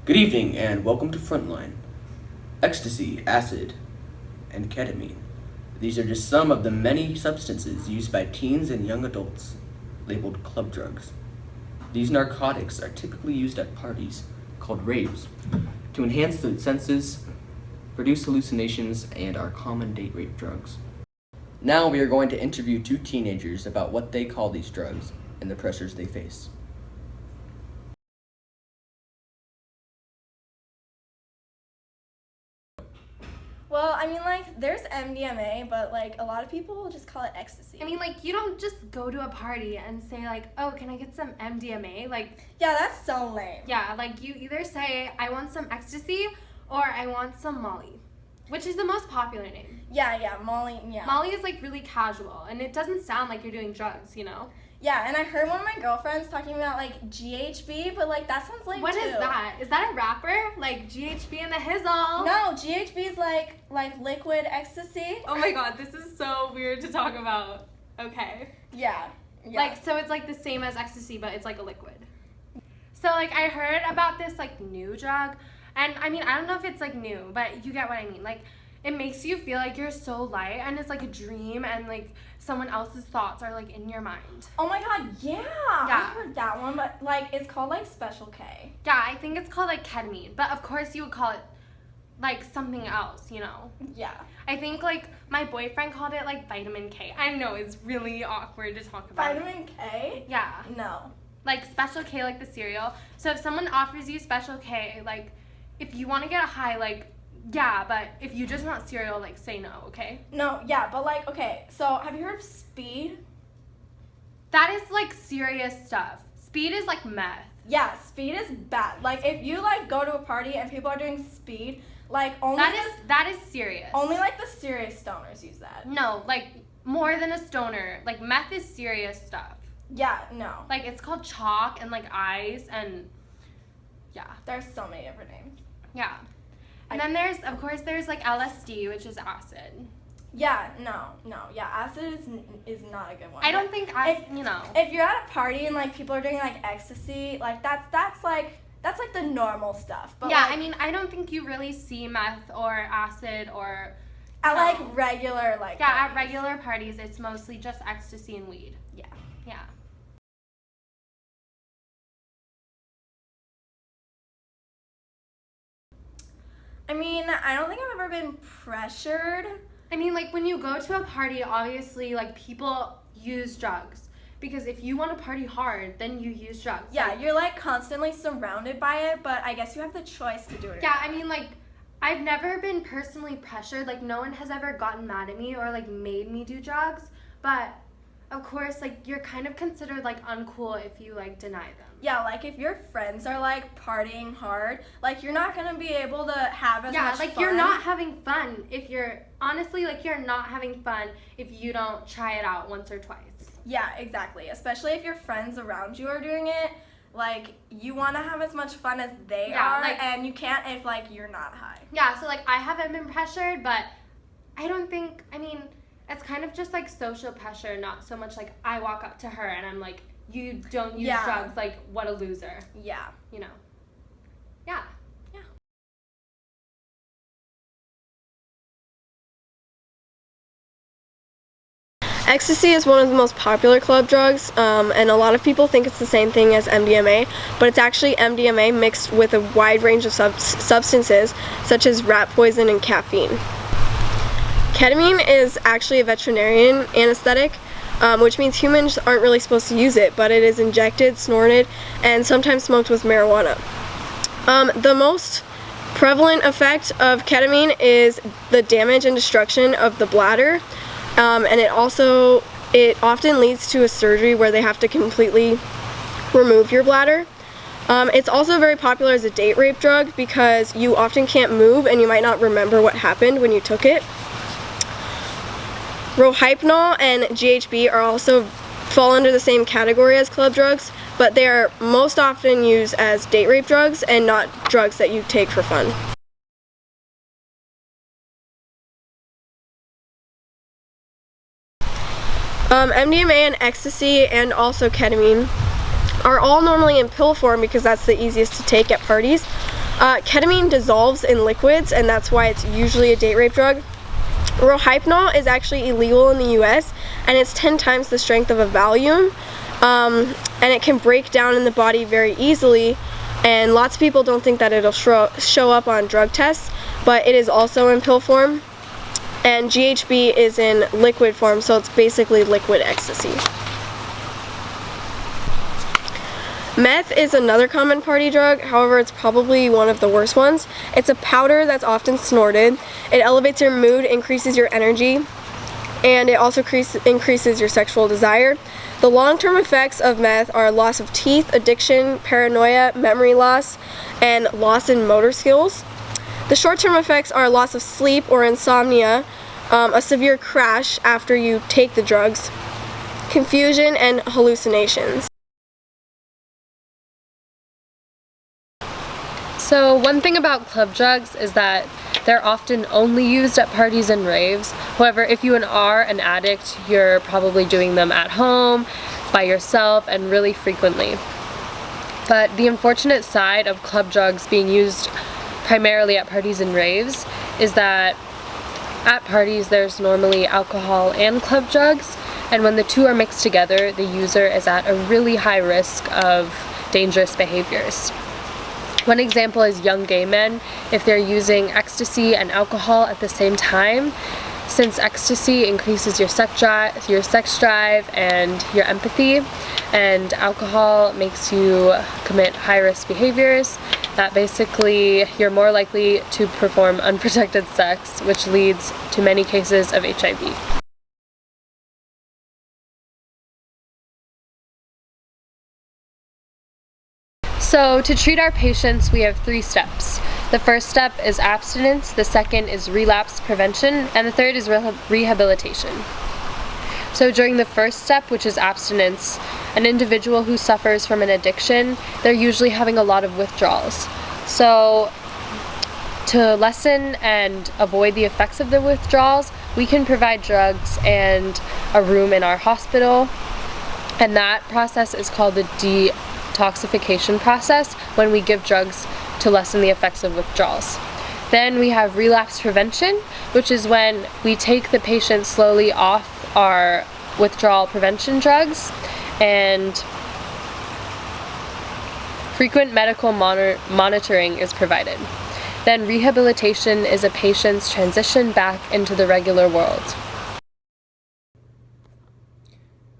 Good evening and welcome to Frontline. Ecstasy, acid, and ketamine. These are just some of the many substances used by teens and young adults, labeled club drugs. These narcotics are typically used at parties, called raves, to enhance the senses, produce hallucinations, and are common date rape drugs. Now we are going to interview two teenagers about what they call these drugs and the pressures they face. Well, there's MDMA, but, a lot of people just call it ecstasy. You don't just go to a party and say, oh, can I get some MDMA? Yeah, that's so lame. Yeah, you either say, I want some ecstasy or I want some Molly, which is the most popular name. Yeah, Molly, yeah. Molly is, really casual, and it doesn't sound like you're doing drugs, you know? Yeah, and I heard one of my girlfriends talking about, GHB, but, that sounds lame, What too. is that? Is that a rapper? GHB and the Hizzle? No, GHB is, like liquid ecstasy. Oh my god, this is so weird to talk about. Okay. Yeah. So it's, the same as ecstasy, but it's, a liquid. So, I heard about this, new drug, and, I don't know if it's, new, but you get what I mean. It makes you feel like you're so light, and it's, a dream, and, someone else's thoughts are, in your mind. Oh my god, yeah. I heard that one, but, it's called, Special K. Yeah, I think it's called, ketamine, but, of course, you would call it, something else, you know? Yeah. I think, my boyfriend called it, vitamin K. I know, it's really awkward to talk about. Vitamin K? Yeah. No. Special K, the cereal. So if someone offers you Special K, if you want to get a high, yeah, but if you just want cereal, say no, okay? No, yeah, but, okay, so have you heard of speed? That is, serious stuff. Speed is, meth. Yeah, speed is bad. If you, go to a party and people are doing speed, only... That is serious. Only, the serious stoners use that. No, more than a stoner. Meth is serious stuff. Yeah, no. It's called chalk and, ice and... Yeah. There's so many different names. Yeah. And then there's LSD, which is acid. Yeah, no, yeah, acid is not a good one. I don't think acid, If you're at a party and, people are doing, ecstasy, that's the normal stuff. But, yeah, I don't think you really see meth or acid or... At, regular, Yeah, parties. at regular parties, it's mostly just ecstasy and weed. Yeah. Yeah. I don't think I've ever been pressured. When you go to a party, obviously, people use drugs. Because if you want to party hard, then you use drugs. Yeah, you're, constantly surrounded by it, but I guess you have the choice to do it. Yeah, I've never been personally pressured. No one has ever gotten mad at me or, made me do drugs. But, of course, you're kind of considered, uncool if you, deny them. Yeah, if your friends are, partying hard, you're not going to be able to have as much fun. Yeah, you're not having fun if you're... Honestly, you're not having fun if you don't try it out once or twice. Yeah, exactly. Especially if your friends around you are doing it. You want to have as much fun as they are, and you can't if, you're not high. Yeah, so, I haven't been pressured, but I don't think... it's kind of just, social pressure, not so much, I walk up to her and I'm like... You don't use drugs, what a loser. Yeah. You know. Yeah. Yeah. Ecstasy is one of the most popular club drugs, and a lot of people think it's the same thing as MDMA, but it's actually MDMA mixed with a wide range of substances, such as rat poison and caffeine. Ketamine is actually a veterinarian anesthetic, which means humans aren't really supposed to use it, but it is injected, snorted, and sometimes smoked with marijuana. The most prevalent effect of ketamine is the damage and destruction of the bladder, and it often leads to a surgery where they have to completely remove your bladder. It's also very popular as a date rape drug because you often can't move and you might not remember what happened when you took it. Rohypnol and GHB fall under the same category as club drugs, but they are most often used as date rape drugs and not drugs that you take for fun. MDMA and ecstasy and also ketamine are all normally in pill form because that's the easiest to take at parties. Ketamine dissolves in liquids, and that's why it's usually a date rape drug. Rohypnol is actually illegal in the US, and it's 10 times the strength of a Valium, and it can break down in the body very easily, and lots of people don't think that it'll show up on drug tests, but it is also in pill form, and GHB is in liquid form, so it's basically liquid ecstasy. Meth is another common party drug, however it's probably one of the worst ones. It's a powder that's often snorted. It elevates your mood, increases your energy, and it also increases your sexual desire. The long-term effects of meth are loss of teeth, addiction, paranoia, memory loss, and loss in motor skills. The short-term effects are loss of sleep or insomnia, a severe crash after you take the drugs, confusion, and hallucinations. So one thing about club drugs is that they're often only used at parties and raves. However, if you are an addict, you're probably doing them at home, by yourself, and really frequently. But the unfortunate side of club drugs being used primarily at parties and raves is that at parties there's normally alcohol and club drugs, and when the two are mixed together, the user is at a really high risk of dangerous behaviors. One example is young gay men. If they're using ecstasy and alcohol at the same time, since ecstasy increases your sex drive and your empathy, and alcohol makes you commit high-risk behaviors, that basically you're more likely to perform unprotected sex, which leads to many cases of HIV. So to treat our patients, we have 3 steps. The first step is abstinence, the second is relapse prevention, and the third is rehabilitation. So during the first step, which is abstinence, an individual who suffers from an addiction, they're usually having a lot of withdrawals. So to lessen and avoid the effects of the withdrawals, we can provide drugs and a room in our hospital, and that process is called the detoxification process, when we give drugs to lessen the effects of withdrawals. Then we have relapse prevention, which is when we take the patient slowly off our withdrawal prevention drugs, and frequent medical monitoring is provided. Then rehabilitation is a patient's transition back into the regular world.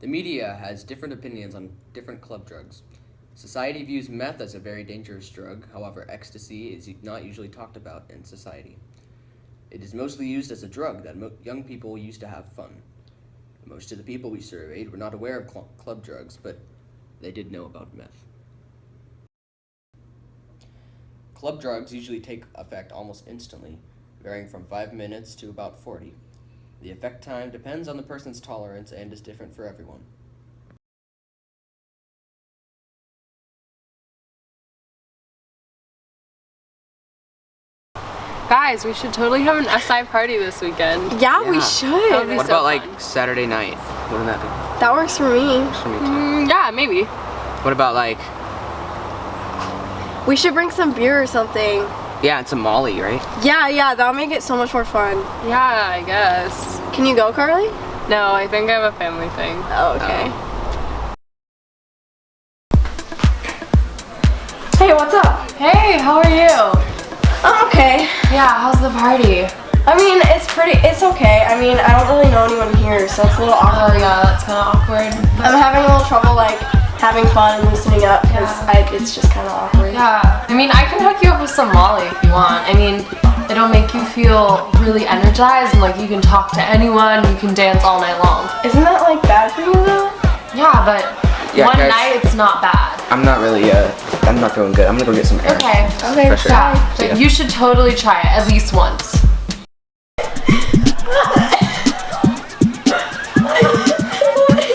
The media has different opinions on different club drugs. Society views meth as a very dangerous drug, however, ecstasy is not usually talked about in society. It is mostly used as a drug that young people use to have fun. Most of the people we surveyed were not aware of club drugs, but they did know about meth. Club drugs usually take effect almost instantly, varying from 5 minutes to about 40. The effect time depends on the person's tolerance and is different for everyone. Guys, we should totally have an SI party this weekend. Yeah, we should. be What so about like fun. Saturday night? Wouldn't that be? That works for me. Works for me too. Yeah, maybe. What about like, We should bring some beer or something. yeah, and some Molly, right? Yeah, that'll make it so much more fun. Yeah, I guess. Can you go, Carly? No, I think I have a family thing. Oh, okay. Hey, what's up? Hey, how are you? I'm okay. Yeah, how's the party? I mean, it's okay. I mean, I don't really know anyone here, so it's a little Oh awkward. yeah, that's kind of awkward. I'm having a little trouble, like, having fun and loosening up, because it's just kind of awkward. Yeah, I mean, I can hook you up with some Molly if you want. I mean, it'll make you feel really energized, and like you can talk to anyone, you can dance all night long. Isn't that, like, bad for you, though? Yeah, but Yeah, one guys. night it's not bad. I'm not feeling good. I'm gonna go get some air. Okay. Okay, For sure. Yeah, See ya. you should totally try it at least once.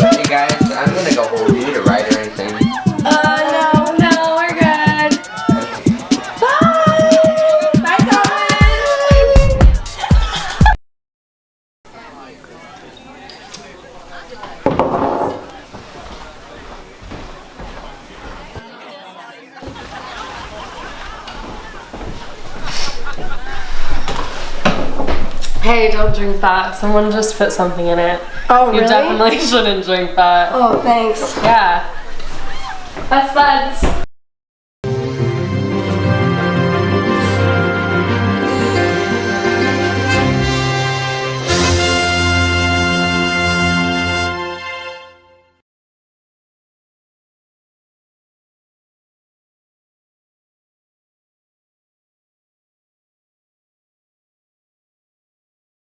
Hey guys, I'm gonna go home. Do you need a ride or anything? No, we're good. Bye! Bye, Thomas! Hey, don't drink that. Someone just put something in it. Oh, really? You definitely shouldn't drink that. Oh, thanks. Yeah. Best buds.